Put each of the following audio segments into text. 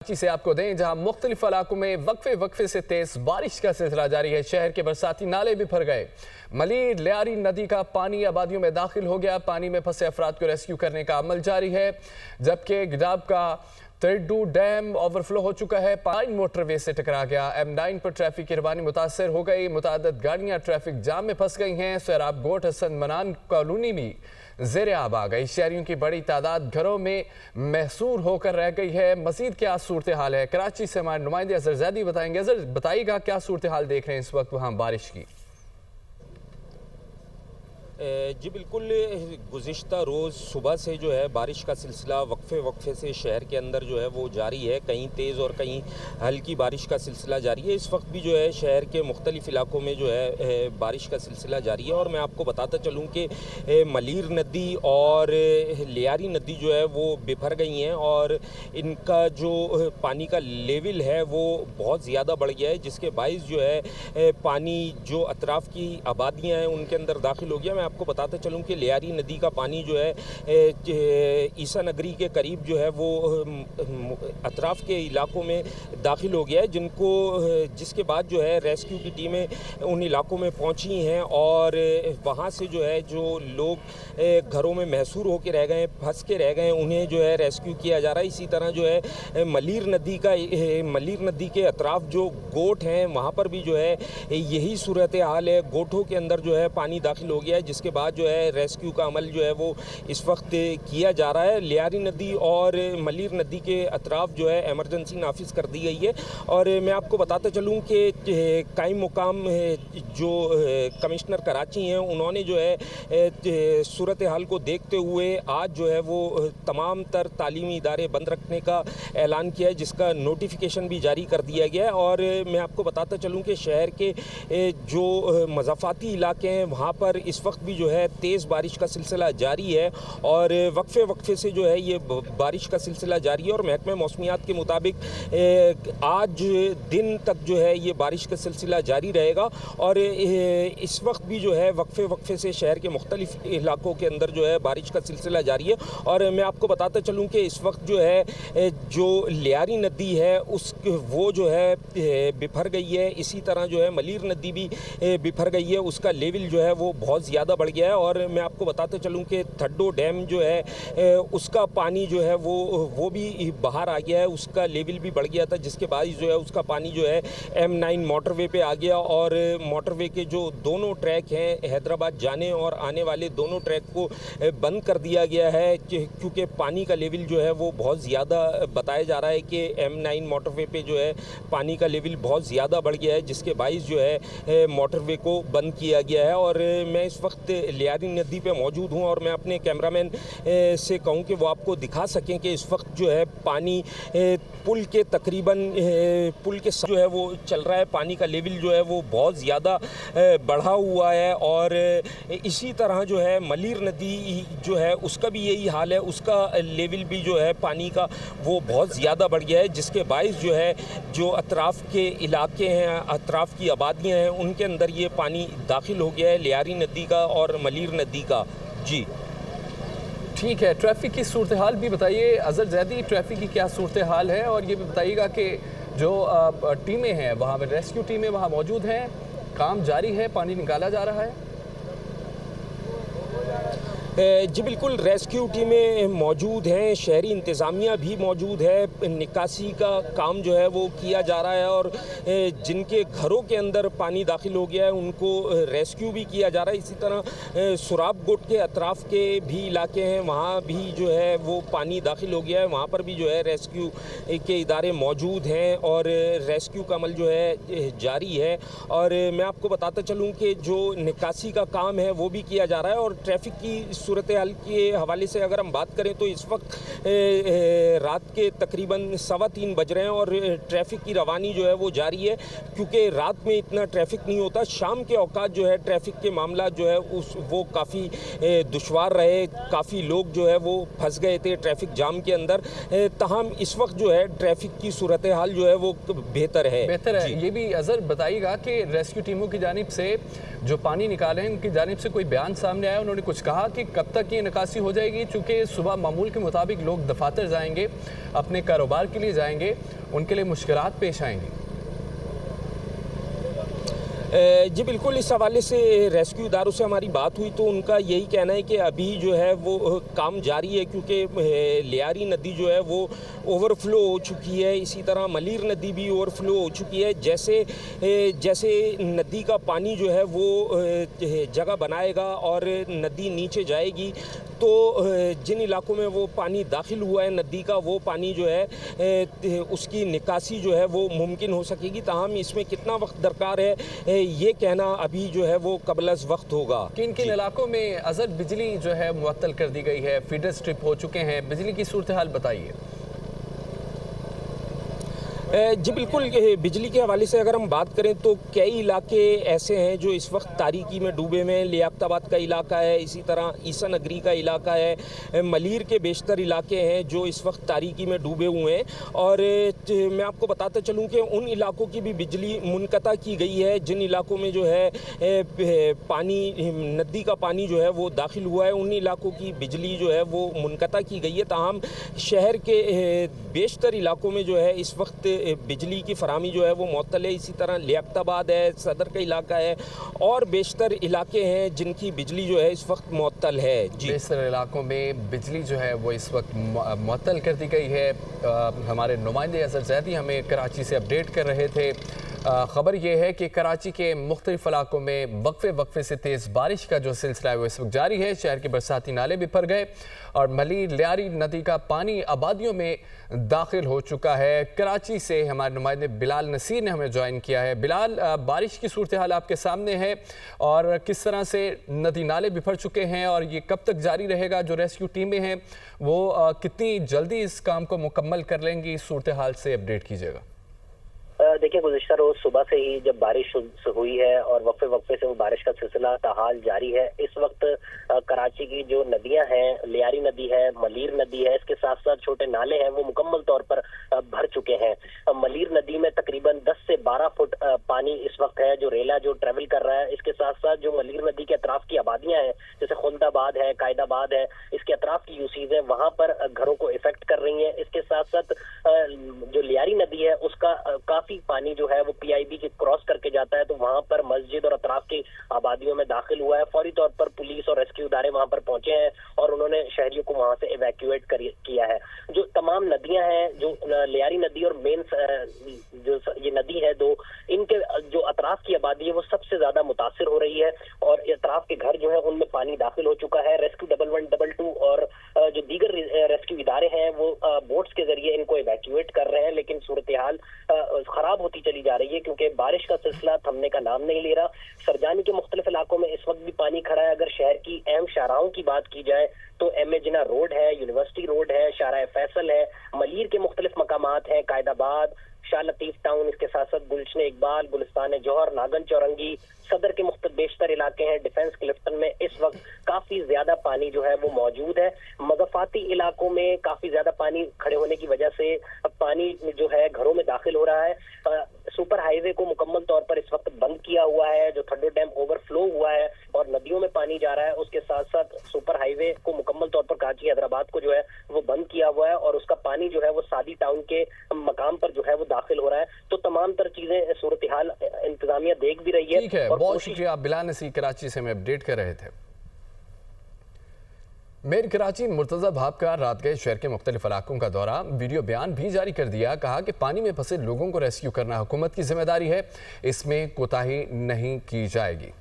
कराची से आपको दें, जहां मुख्तलिफ इलाकों में वक्फे से तेज बारिश का सिलसिला जारी है। शहर के बरसाती नाले भी भर गए। मलीर लियारी नदी का पानी आबादियों में दाखिल हो गया। पानी में फंसे अफराद को रेस्क्यू करने का अमल जारी है, जबकि गिदाब का तिरडू डैम ओवरफ्लो हो चुका है। पानी मोटरवे से टकरा गया। M9 पर ट्रैफिक की रवानी मुतासर हो गई। मुतादद गाड़ियां ट्रैफिक जाम में फंस गई हैं। सैराब गोट हसन मनान कॉलोनी में ज़ेर आब आ गई। शहरियों की बड़ी तादाद घरों में महसूर होकर रह गई है। मजीद क्या सूरत हाल है, कराची से हमारे नुमाइंदे अजहर ज़ैदी बताएंगे। अजहर, बताइएगा क्या सूरत हाल देख रहे हैं इस वक्त वहाँ बारिश की? जी बिल्कुल, गुज़िश्ता रोज़ सुबह से जो है बारिश का सिलसिला वक्फे से शहर के अंदर जो है वो जारी है। कहीं तेज़ और कहीं हल्की बारिश का सिलसिला जारी है। इस वक्त भी जो है शहर के मुख्तलिफ़ इलाकों में जो है बारिश का सिलसिला जारी है। और मैं आपको बताता चलूँ कि मलीर नदी और लियारी नदी जो है वो बिफर गई हैं और इनका जो पानी का लेवल है वो बहुत ज़्यादा बढ़ गया है, जिसके बाइस जो है पानी जो अतराफ़ की आबादियाँ हैं उनके अंदर दाखिल हो गया। मैं आपको बताते चलूँ कि लियारी नदी का पानी जो है ईसा नगरी के करीब जो है वो अतराफ़ के इलाकों में दाखिल हो गया है, जिसके बाद जो है रेस्क्यू की टीमें उन इलाकों में पहुंची हैं और वहां से जो है जो लोग घरों में महसूर होकर रह गए, फंस के रह गए, उन्हें जो है रेस्क्यू किया जा रहा है। इसी तरह जो है मलीर नदी के अतराफ़ जो गोट हैं वहाँ पर भी जो है यही सूरत हाल है। गोटों के अंदर जो है पानी दाखिल हो गया है, जिसके बाद जो है रेस्क्यू का अमल जो है वो इस वक्त किया जा रहा है। लियारी नदी और मलीर नदी के अतराफ जो है इमरजेंसी नाफिज कर दी गई है। और मैं आपको बताता चलूँ कि कायम मुकाम जो कमिश्नर कराची हैं उन्होंने जो है सूरत हाल को देखते हुए आज जो है वो तमाम तर तालीमी इदारे बंद रखने का ऐलान किया है, जिसका नोटिफिकेशन भी जारी कर दिया गया है। और मैं आपको बताता चलूँ कि शहर के जो मज़ाफ़ाती इलाके हैं वहाँ पर इस वक्त भी जो है तेज़ बारिश का सिलसिला जारी है और वक्फे से जो है ये बारिश का सिलसिला जारी है। और महकमे मौसमियात के मुताबिक आज दिन तक जो है ये बारिश का सिलसिला जारी रहेगा। और इस वक्त भी जो है वक्फे से शहर के मुख्तलिफ इलाकों के अंदर जो है बारिश का सिलसिला जारी है। और मैं आपको बताता चलूँ कि इस वक्त जो है जो लियारी नदी है वो जो है बिफर गई है। इसी तरह जो है मलीर नदी भी बिफर गई है, उसका लेवल जो है वो बहुत ज़्यादा बढ़ गया है। और मैं आपको बताते चलूँ कि थड्डो डैम जो है उसका पानी जो है वो भी बाहर आ गया है, उसका लेवल भी बढ़ गया था, जिसके बाद जो है उसका पानी जो है M9 मोटरवे पे आ गया। और मोटरवे के जो दोनों ट्रैक हैं, हैदराबाद जाने और आने वाले दोनों ट्रैक को बंद कर दिया गया है, क्योंकि पानी का लेवल जो है वो बहुत ज़्यादा बताया जा रहा है कि M9 मोटरवे पे जो है पानी का लेवल बहुत ज़्यादा बढ़ गया है, जिसके बाइस जो है मोटरवे को बंद किया गया है। और मैं इस वक्त लियारी नदी पे मौजूद हूँ और मैं अपने कैमरामैन से कहूँ कि वो आपको दिखा सकें कि इस वक्त जो है पानी पुल के जो है वो चल रहा है। पानी का लेवल जो है वो बहुत ज़्यादा बढ़ा हुआ है। और इसी तरह जो है मलीर नदी जो है उसका भी यही हाल है, उसका लेवल भी जो है पानी का वो बहुत ज़्यादा बढ़ गया है, जिसके बाइस जो है जो अतराफ़ के इलाके हैं, अतराफ़ की आबादियाँ हैं, उनके अंदर ये पानी दाखिल हो गया है, लियारी नदी का और मलीर नदी का। जी ठीक है, ट्रैफिक की सूरत हाल भी बताइए अजहर ज़ैदी, ट्रैफिक की क्या सूरत हाल है? और ये भी बताइएगा कि जो टीमें हैं वहाँ पर, रेस्क्यू टीमें वहाँ मौजूद हैं, काम जारी है, पानी निकाला जा रहा है? जी बिल्कुल, रेस्क्यू टीमें मौजूद हैं, शहरी इंतज़ामिया भी मौजूद है, निकासी का काम जो है वो किया जा रहा है। और जिनके घरों के अंदर पानी दाखिल हो गया है उनको रेस्क्यू भी किया जा रहा है। इसी तरह सुराब गोट के अतराफ़ के भी इलाके हैं, वहाँ भी जो है वो पानी दाखिल हो गया है, वहाँ पर भी जो है रेस्क्यू के इदारे मौजूद हैं और रेस्क्यू का अमल जो है जारी है। और मैं आपको बताता चलूँ कि जो निकासी का काम है वो भी किया जा रहा है। और ट्रैफिक की सूरत हाल के हवाले से अगर हम बात करें तो इस वक्त रात के तकरीबन 3:15 बज रहे हैं और ट्रैफिक की रवानी जो है वो जारी है, क्योंकि रात में इतना ट्रैफिक नहीं होता। शाम के औकात जो है ट्रैफिक के मामला जो है वो काफ़ी दुश्वार रहे, काफ़ी लोग जो है वो फंस गए थे ट्रैफिक जाम के अंदर। तमाम इस वक्त जो है ट्रैफिक की सूरत हाल जो है वो बेहतर है। ये भी अजहर बताइएगा कि रेस्क्यू टीमों की जानिब से जो पानी निकाले हैं उनकी जानिब से कोई बयान सामने आया? उन्होंने कुछ कहा कि कब तक ये निकासी हो जाएगी? चूँकि सुबह मामूल के मुताबिक लोग दफातर जाएंगे, अपने कारोबार के लिए जाएंगे, उनके लिए मुश्किलात पेश आएंगी। जी बिल्कुल, इस हवाले से रेस्क्यू इदारों से हमारी बात हुई तो उनका यही कहना है कि अभी जो है वो काम जारी है, क्योंकि लियारी नदी जो है वो ओवरफ्लो हो चुकी है। इसी तरह मलीर नदी भी ओवरफ्लो हो चुकी है। जैसे जैसे नदी का पानी जो है वो जगह बनाएगा और नदी नीचे जाएगी तो जिन इलाकों में वो पानी दाखिल हुआ है नदी का, वो पानी जो है उसकी निकासी जो है वो मुमकिन हो सकेगी। ताहम इसमें कितना वक्त दरकार है ये कहना अभी जो है वो कबल वक्त होगा। किन किन इलाकों में अज़र बिजली जो है मुअत्तल कर दी गई है, फीडर स्ट्रिप हो चुके हैं, बिजली की सूरत हाल बताइए। जी बिल्कुल, बिजली के हवाले से अगर हम बात करें तो कई इलाके ऐसे हैं जो इस वक्त तारीकी में डूबे हुए हैं। लियाकताबाद का इलाका है, इसी तरह ईसा नगरी का इलाका है, मलीर के बेशतर इलाके हैं जो इस वक्त तारीकी में डूबे हुए हैं। और मैं आपको बताता चलूं कि उन इलाकों की भी बिजली मुनक़ता की गई है जिन इलाकों में जो है पानी नदी का पानी जो है वो दाखिल हुआ है, उन इलाकों की बिजली जो है वो मुनक़ता की गई है। ताहम शहर के बेशतर इलाकों में जो है इस वक्त बिजली की फराहमी जो है वो मुअत्तल है। इसी तरह लियाकताबाद है, सदर का इलाका है और बेशतर इलाके हैं जिनकी बिजली जो है इस वक्त मुअत्तल है। जी, बेशतर इलाकों में बिजली जो है वो इस वक्त मुअत्तल कर दी गई है। हमारे नुमाइंदे अज़र ज़ैदी हमें कराची से अपडेट कर रहे थे। ख़बर यह है कि कराची के मुख्तलिफ इलाकों में वक्फे वक्फे से तेज़ बारिश का जो सिलसिला है वो इस वक्त जारी है। शहर के बरसाती नाले भी भर गए और मलीर लियारी नदी का पानी आबादियों में दाखिल हो चुका है। कराची से हमारे नुमाइंदे बिलाल नसीर ने हमें ज्वाइन किया है। बिलाल, बारिश की सूरत हाल आपके सामने है और किस तरह से नदी नाले भी भर चुके हैं और ये कब तक जारी रहेगा? जो रेस्क्यू टीमें हैं वो कितनी जल्दी इस काम को मुकम्मल कर लेंगी? इस सूरत हाल से अपडेट कीजिएगा। देखिए, गुज़िश्ता रोज सुबह से ही जब बारिश हुई है और वक्फे वक्फे से वो बारिश का सिलसिला ताहाल जारी है। इस वक्त कराची की जो नदियां हैं, लियारी नदी है, मलीर नदी है, इसके साथ साथ छोटे नाले हैं वो मुकम्मल तौर पर भर चुके हैं। मलीर नदी में तकरीबन 10 से 12 फुट पानी इस वक्त है जो रेला जो ट्रेवल कर रहा है। इसके साथ साथ जो मलीर नदी के अतराफ की आबादियां हैं जैसे खुल्दाबाद है, कायदाबाद है, इसके अतराफ की यूसीज है, वहां पर घरों को इफेक्ट कर रही है। इसके साथ साथ जो लियारी नदी है उसका काफी पानी जो है वो पीआईबी के क्रॉस करके जाता है, तो वहां पर मस्जिद और अतराफ की आबादियों में दाखिल हुआ है। फौरी तौर पर पुलिस और रेस्क्यू इदारे वहां पर पहुंचे हैं और उन्होंने शहरियों को वहां से इवैक्यूएट किया है। जो तमाम नदियां हैं, जो लियारी नदी और मेन जो ये नदी है दो, इनके जो अतराफ की आबादी है वो सबसे ज्यादा मुतासिर हो रही है और अतराफ के घर जो है उनमें पानी दाखिल हो चुका है। रेस्क्यू 1112 और जो दीगर रेस्क्यू इदारे हैं वो बोट्स के जरिए इनको इवैक्यूएट कर रहे हैं, लेकिन सूरत हाल खराब होती चली जा रही है क्योंकि बारिश का सिलसिला थमने का नाम नहीं ले रहा। सरजानी के मुख्तलिफ इलाकों में इस वक्त भी पानी खड़ा है। अगर शहर की अहम शाहराहों की बात की जाए तो एम.ए. जिन्ना रोड है, यूनिवर्सिटी रोड है, शाहराह फैसल है, मलीर के मुख्तलिफ मकामात हैं, कायदाबाद, शाह लतीफ टाउन, इसके साथ साथ गुलशन इकबाल, गुलिस्तान जौहर, नागन चौरंगी, सदर के मुख्तलिफ बेशतर इलाके हैं। डिफेंस क्लिफ्टन में इस वक्त काफी ज्यादा पानी जो है वो मौजूद है। मज़ाफ़ाती इलाकों में काफी ज्यादा पानी खड़े होने की वजह से पानी जो है घरों में दाखिल हो रहा है। सुपर हाईवे को मुकम्मल तौर पर इस वक्त बंद किया हुआ है। जो थड्डो डैम ओवरफ्लो हुआ है और नदियों में पानी जा रहा है, उसके साथ साथ सुपर हाईवे को मुकम्मल तौर पर कराची हैदराबाद को जो है वो बंद किया हुआ है और उसका पानी जो है वो सादी टाउन के मकाम पर जो है वो दाखिल हो रहा है। तो तमाम तर चीजें सूरत हाल इंतजामिया देख भी रही है। ठीक है, बहुत शुक्रिया बिलाल नसीर, कराची से हमें अपडेट कर रहे थे। मेयर कराची मुर्तज़ा भाब का रात गए शहर के मुख्तलिफ इलाकों का दौरा, वीडियो बयान भी जारी कर दिया। कहा कि पानी में फंसे लोगों को रेस्क्यू करना हुकूमत की जिम्मेदारी है, इसमें कोताही नहीं की जाएगी।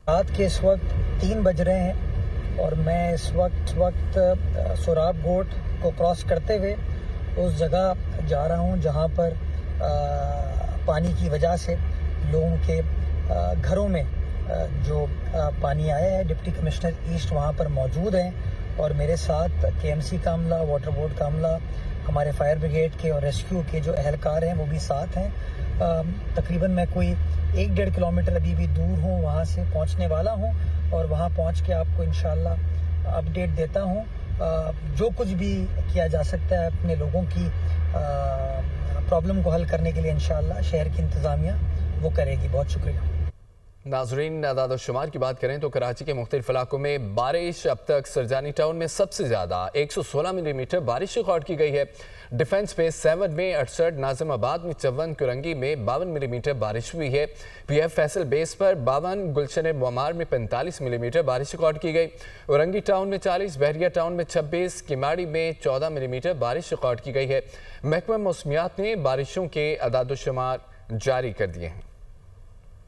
रात के इस वक्त 3 बज रहे हैं और मैं इस वक्त सुराब घोट को क्रॉस करते हुए उस जगह जा रहा हूं जहां पर पानी की वजह से लोगों के घरों में जो पानी आया है। डिप्टी कमिश्नर ईस्ट वहां पर मौजूद हैं और मेरे साथ केएमसी का अमला, वाटर बोर्ड का अमला, हमारे फायर ब्रिगेड के और रेस्क्यू के जो एहलकार हैं वो भी साथ हैं। तकरीबन मैं कोई 1-1.5 किलोमीटर अभी भी दूर हूँ, वहाँ से पहुँचने वाला हूँ और वहाँ पहुँच के आपको इंशाल्लाह अपडेट देता हूँ। जो कुछ भी किया जा सकता है अपने लोगों की प्रॉब्लम को हल करने के लिए इंशाल्लाह शहर की इंतज़ामिया वो करेगी। बहुत शुक्रिया। नाजरीन, आदाद-ओ-शुमार की बात करें तो कराची के मुख्तलिफ इलाकों में बारिश अब तक सरजानी टाउन में सबसे ज़्यादा 116 मिलीमीटर बारिश रिकॉर्ड की गई है। डिफेंस पे 7 में 68, नाजिमाबाद में 54, कुरंगी में 52 मिलीमीटर बारिश हुई है। PF फैसल बेस पर 52, गुलशन बमार में 45 मिलीमीटर बारिश रिकॉर्ड की गई। औरंगी टाउन में 40, बहरिया टाउन में 26, किमाड़ी में 14 मिलीमीटर बारिश रिकॉर्ड की गई है। महकमा मौसमियात ने बारिशों के आदाद-ओ-शुमार जारी कर दिए हैं।